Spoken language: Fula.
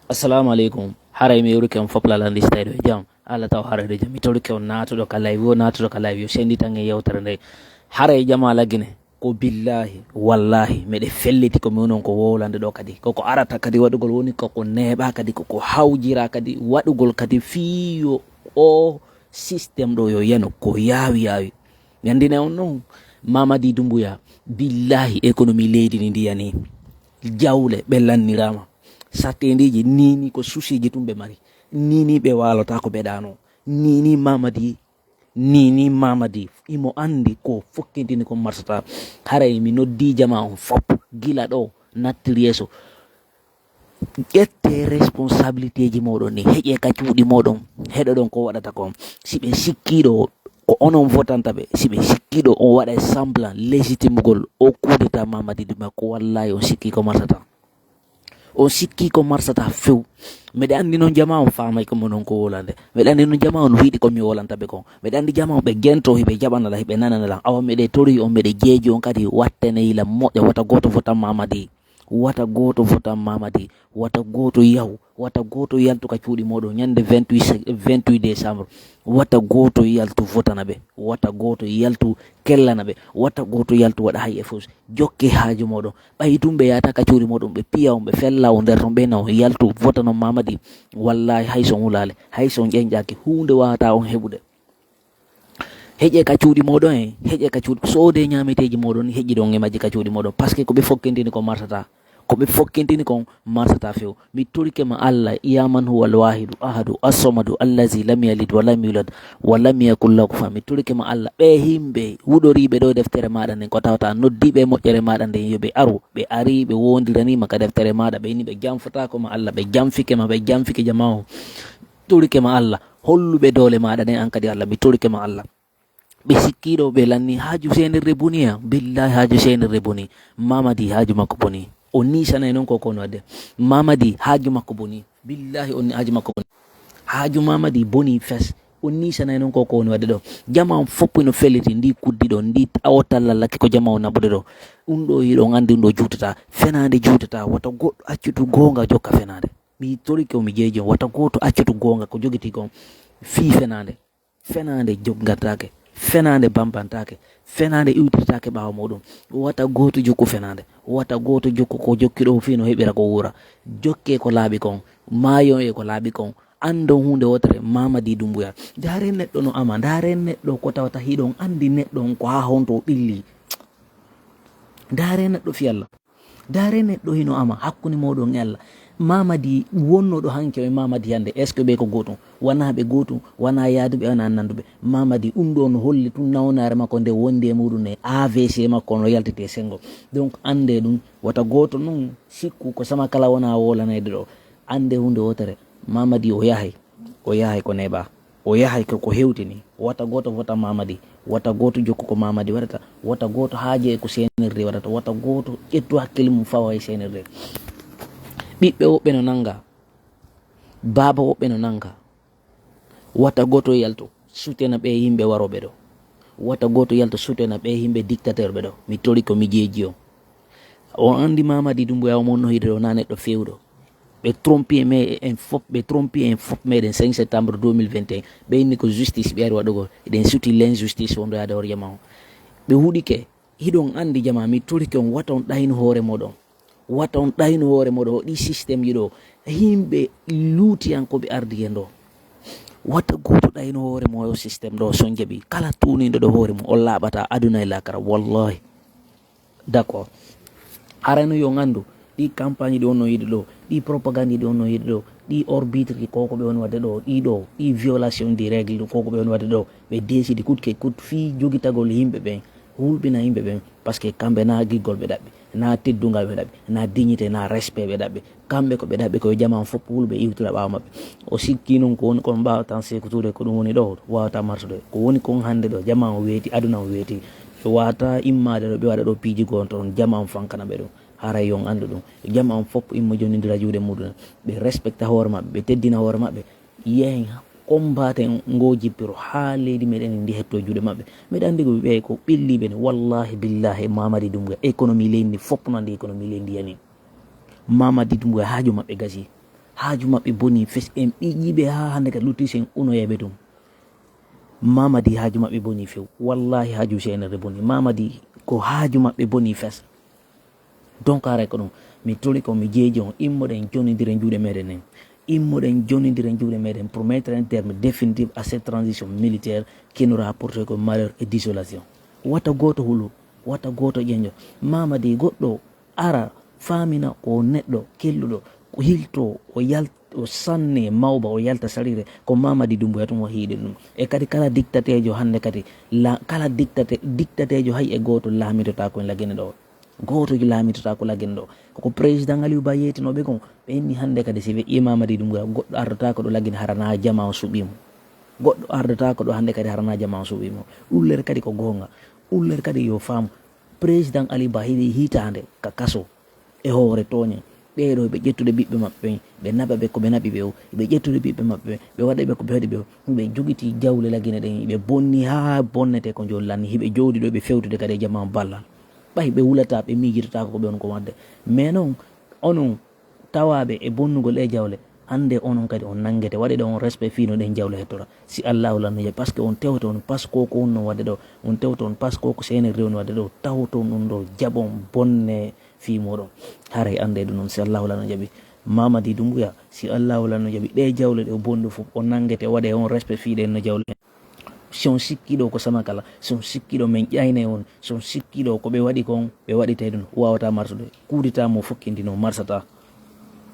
Assalamu alaikum. Haray mi yuri kem fopla landi style jam. Ala taw haray de jam. Mi tolu kem nato do ka live nato do ka live sendi tangi yewtere ndey. Haray jama la gine ko billahi wallahi me de felliti ko monon ko wolande do kadi. Ko arata kadi wadugol woni ko neba kadi ko hawjira kadi wadugol kadi fiyo o system do yo yeno ko yawi. Yandine on non Mamadi Doumbouya billahi economy leydi ni ndiyani jawle be lannirama satendiji nini ko susiji tumbe mari nini be walota ko bedano nini Mamadi imo andi ko fokkintini ko marsata haray mi noddi jama on fop gila do nattiriyeso ƴette responsabilité ji modon ni heƴe ka cuuɗi modon heɗo ɗon ko waɗata ko siɓe sikkiɗo ko onon votanta ɓe siɓe sikkiɗo on waɗa semblant légitimugol o kudeta Mamadi Doumbouya ko wallahi on sikki ko marsata few mbeɗe andi noon jama on famay ko monon ko wolande mbeɗe andi noon jama on wiiɗi komi wolantaɓe kon mbeɗe andi jama on ɓe gento hiɓe jaɓanala hiɓe nananala awa meɗe tori on meɗe jeeji on kadi wattaneyila moƴƴa wata goto votan Mamadi wata goto yahu wata goto yaltu ka cuuɗi moɗon ñande 28 décembre wata goto yaltu votana ɓe wata goto yaltu kellana ɓe wata goto yaltu waɗa hay effort jokke haaju moɗon ɓayi tum ɓe yata ka cuuɗi moɗon ɓe piya on ɓe fella o nder ton ɓe na on yaltu votano Mamadi wallahi hay son hulale hay son ƴenƴaki hunde wawata on heɓude heƴe ka cuuɗi moɗon heƴe ka cuuɗi soode ñameteji moɗon heƴi ɗon e majji ka cuuɗi moɗon par ce que ko ɓe fokkintini ko marsata few mi torike ma Allah yaman huwa alwahidu ahadu as-samadu allazi lam yalid wa lam yulad wa lam yakul lahu kufuwan mi torike ma Allah ɓe himɓe huɗoriɓe ɗo deftere maɗa nden ko tawata noddiɓe moƴƴere maɗa nden yo ɓe aru ɓe ari ɓe wondiranima ka deftere maɗa ɓe ni ɓe jamfatako ma Allah ɓe jamfike ma ɓe jamfike jama o torike ma Allah holluɓe dole maɗa nden an kadi Allah mi torike ma Allah ɓe sikkiɗo ɓe lanni haaju senirre boniya billahi haaju senirre boni Mamadi haaju makko boni o nisanay noon ko kono wadde Mamadi haaju makko boni billahi on haaju makko boni haaju Mamadi boni fes o nisanay noon ko kono wadde ɗo jama on foppu no felliti ndi kuddi ɗo ndi awotallallake ko jama o naɓude ɗo ɗum ɗo yiɗon andi ɗum ɗo juutata fenade juutata wata goɗɗo accutu gonga jokka fenade mi torike o mi jeeji on wata goto accutu gonga ko jogiti kon fi fenade joggatake fenade bambantake fenade iwtirtake ɓawa muɗum wata goto jokku fenade wata goto jokku ko jokkiɗo fi no heɓira ko wura jokke ko laaɓi kon mayo e ko laaɓi kon andon hunde wotere Mamadi Doumbouya dare neɗɗo no ama dare neɗɗo ko tawata hiɗon andi neɗɗo on ko ha honto ɓilli dare neɗɗo fi Allah dare neɗɗo hino ama hakkude moɗon e Allah Mamadi wonnoɗo hanke e Mamadi hande est ce que ɓe ko gotum wona ɓe gotum wona yaaduɓe wona nanduɓe Mamadi ɗum ɗo no holli tun nawnare makko nde wondi e muɗum e AVC makko no yaltete sengo donc ande ɗum wata goto noon sikku ko sama kala wona wolanede ɗo ande hunde wotere Mamadi o yahay ko neɓa o yahay ko hewtini wata goto vota Mamadi wata goto jokku ko Mamadi waɗata wata goto haaje e ko senirde waɗata wata goto ƴettu hakkille mum fawa e senirde ɓiɓɓe woɓɓe no nanga baba woɓɓe no nanga wata goto yalto sutena ɓe yimɓe waroɓe ɗo wata goto yalto sutena ɓe yimɓe dictateur ɓe ɗo mi tori ko mi jeeji on andi Mamadi Doumbouya o monno hide ɗo na neɗɗo fewɗo ɓe trompi en fop meɗen 5 septembre 2021 ɓe inni ko justice ɓe ari waɗugo eɗen suti l'injustice wonɗo yaade hoore jama o ɓe huuɗike hiɗon andi jama mi torike on wata on ɗayno hoore moɗon o ɗi systéme yiɗo yimɓe luutiyankoɓe ardi hen ɗo wata goto ɗayno hoore mo o systéme ɗo son jaaɓi kala tuniɗo ɗo hoore mo o laaɓata aduna e lakara wallahi d' accord arano yo gandu ɗi campagne ɗi on no yiɗi ɗo ɗi propagande ɗi on no yiɗi ɗo ɗi orbitre koko ɓe woni wadde ɗo ɗi violation di règle koko ɓe woni wadde ɗo ɓe décide coûte que coûte fi jogitagol yimɓe ɓen hulɓina yimɓe ɓen par ce que kamɓe na giggol ɓe ɗaɓɓi na teddugal ɓe ɗaɓɓi na dignité na respect ɓe ɗaɓɓi kamɓe ko ɓe ɗaɓɓi koye jama fop hulɓe iwtira ɓawa mabɓe o sikki noon ko woni kon mbawatan sekutude ko ɗum woni ɗo wawata martude ko woni kon hande ɗo jama o weeti aduna o weeti ɓe wawata immade ɗo ɓe waɗa ɗo piiji gon toon jama on fankana ɓe ɗum haray yon andu ɗum jama on fop immo jonidira juuɗe muɗum ɓe respecta hoore mabɓe ɓe teddina hoore mabɓe yehen combaten ngo jippiro ha leydi meɗen ndi hetto juuɗe mabɓe meɗa andi ko ɓe ko ɓilliɓe ne wallahi billahi Mamadi Doumbouya économie leydi ndi fop no andi économie leydi yani Mamadi Doumbouya haaju mabɓe gasi haaju maɓɓe boni fes en ɓiƴiɓe ha hande kadi luttisen uno yeɓe ɗum. Mamadi haaju maɓɓe boni few, wallahi haaju seenere boni, mamadi ko haaju maɓɓe boni fes. Donc haray ko ɗum mi toli ko mi jeeji on immoɗen jonidire juuɗe meɗen en, immoɗen jonidire juuɗe meɗen pour mettre un terme définitif à cette transition militaire qui nous rapporte ko malheur et désolation. Wata goto hulu, wata goto ƴeñjo. Mamadi goɗɗo ara famina ko neɗɗo kelluɗo ko hilto o sanne mawba o yalta sarire ko Mamadi Doumbouya tum o hiiɗi ɗum. E kadi kala dictatejo hande kadi kala dictatejo hay e goto laamitota ko en lagene ɗo, goto laamitota ko lagene ɗo koko président Aliou Ba yeytinoɓe kon ɓe inni hande kadi si ɓe Mamadi Doumbouya goɗɗo ardata ko ɗo lagene harana jama o suɓimo, goɗɗo ardata ko ɗo hande kadi harana jama o suɓimo. ullere kadi ko gonga, ullere kadi yo faamu président Aliou Ba heeɓi hitande ka kaso e hoore toñe ɓeɗo ɓe ƴettude ɓiɓɓe maɓɓe ɓe naɓa ɓe ko ɓe naɓi ɓe o ɓe ƴettude ɓiɓɓe maɓɓe ɓe waɗa ɓe ko ɓe waɗi ɓe o ɓe jogiti jawle lagine ɗen ɓe bonni ha bonnete ko jollanni hiɓe jowdi ɗo ɓe fewtude kadi e jama ballal ɓay ɓe wulata ɓe mijitata ko ɓe on ko wadde. mais noon onon tawaɓe e bonnugol e jawle hande onon kadi on nangete waɗe ɗo on respect fino ɗen jawle hettora si Allahu lanno jaɓi par ce que on tewto on par ce que ko on no wadde ɗo on tewto on par ce que ko sene rewni wadde ɗo tawto ɗum ɗo jaɓon bonne fi moɗon haray ande ɗum noon si Allahu lanno jaɓi. Mamadi Doumbouya si Allahu lanno jaɓi ɗe jawle ɗe bondu fof on nangete waɗe on respect fiɗe no jawle si on sikkiɗo ko sama kala, si on sikkiɗo min ƴayne on, si on sikkiɗo ko ɓe waɗi kon ɓe waɗite ɗum wawata marsude kuditamo fokkintino marsata.